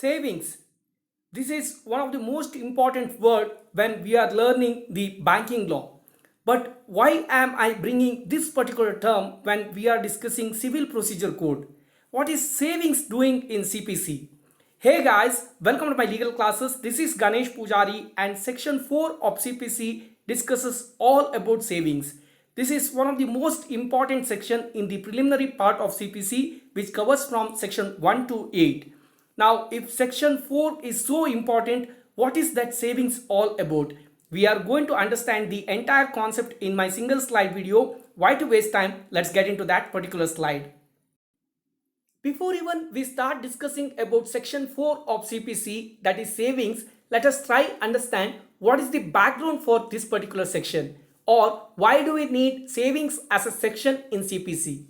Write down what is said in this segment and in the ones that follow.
Savings. This is one of the most important word when we are learning the banking law. But why am I bringing this particular term when we are discussing civil procedure code? What is savings doing in CPC? Hey guys, welcome to my legal classes. This is Ganesh Pujari and section 4 of CPC discusses all about savings. This is one of the most important section in the preliminary part of CPC which covers from section 1 to 8. Now, if section 4 is so important, what is that savings all about? We are going to understand the entire concept in my single slide video. Why to waste time? Let's get into that particular slide. Before even we start discussing about section 4 of CPC, that is savings, let us try understand what is the background for this particular section, or why do we need savings as a section in CPC.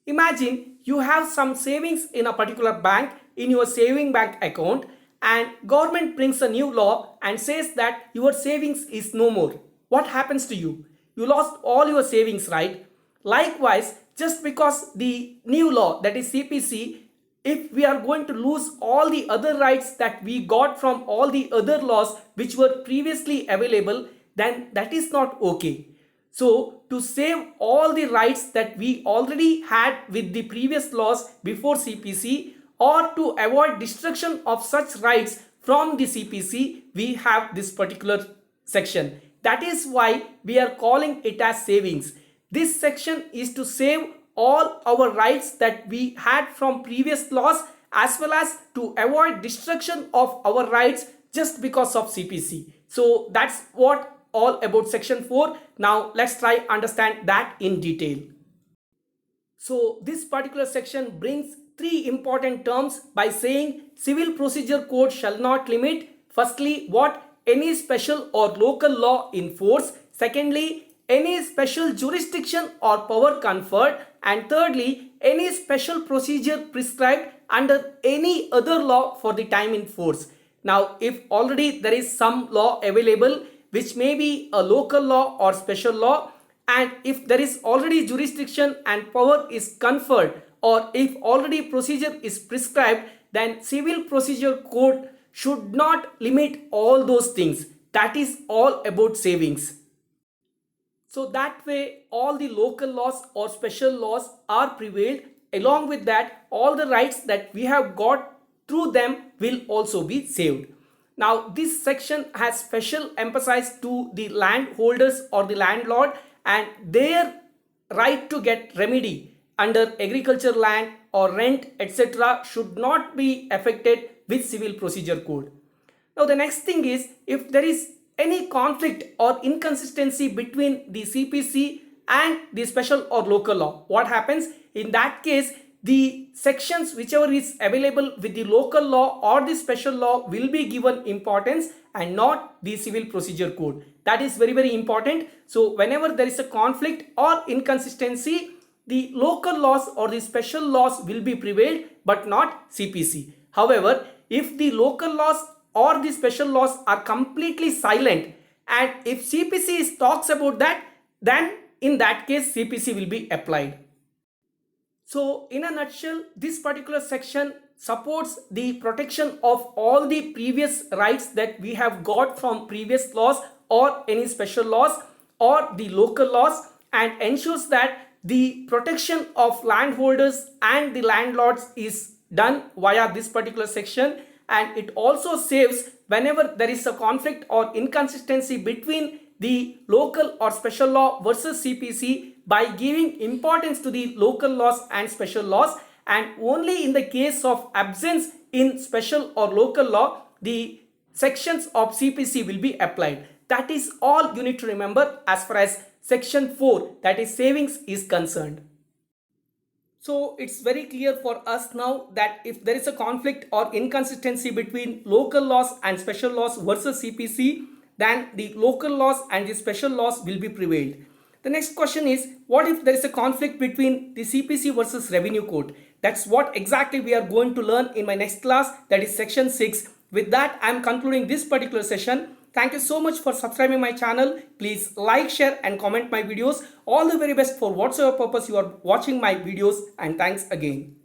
Imagine you have some savings in a particular bank in your saving bank account, and government brings a new law and says that your savings is no more. What happens to you? You lost all your savings, right? Likewise, just because the new law, that is CPC, if we are going to lose all the other rights that we got from all the other laws which were previously available, then that is not okay. So to save all the rights that we already had with the previous laws before CPC, or to avoid destruction of such rights from the CPC, we have this particular section. That is why we are calling it as savings. This section is to save all our rights that we had from previous laws, as well as to avoid destruction of our rights just because of CPC. So that's what all about section 4. Now let's try understand that in detail. So this particular section brings three important terms by saying civil procedure code shall not limit, firstly, what any special or local law in force, secondly, any special jurisdiction or power conferred, and thirdly, any special procedure prescribed under any other law for the time in force. Now, if already there is some law available which may be a local law or special law, and if there is already jurisdiction and power is conferred, or if already procedure is prescribed, then civil procedure code should not limit all those things. That is all about savings. So that way all the local laws or special laws are prevailed. Along with that, all the rights that we have got through them will also be saved. Now this section has special emphasis to the landholders or the landlord and their right to get remedy under agriculture land or rent, etc. should not be affected with civil procedure code. Now the next thing is, if there is any conflict or inconsistency between the CPC and the special or local law, what happens? In that case, the sections whichever is available with the local law or the special law will be given importance and not the civil procedure code. That is very, very important. So whenever there is a conflict or inconsistency, the local laws or the special laws will be prevailed but not CPC. However, if the local laws or the special laws are completely silent and if CPC talks about that, then in that case CPC will be applied. So in a nutshell, this particular section supports the protection of all the previous rights that we have got from previous laws or any special laws or the local laws, and ensures that the protection of landholders and the landlords is done via this particular section, and it also saves whenever there is a conflict or inconsistency between the local or special law versus CPC by giving importance to the local laws and special laws, and only in the case of absence in special or local law the sections of CPC will be applied. That is all you need to remember as far as section 4, that is savings, is concerned. So it's very clear for us now that if there is a conflict or inconsistency between local laws and special laws versus CPC, then the local laws and the special laws will be prevailed. The next question is, what if there is a conflict between the CPC versus revenue code? That's what exactly we are going to learn in my next class, that is section 6. With that, I am concluding this particular session. Thank you so much for subscribing my channel. Please like, share and comment my videos. All the very best for whatsoever purpose you are watching my videos, and thanks again.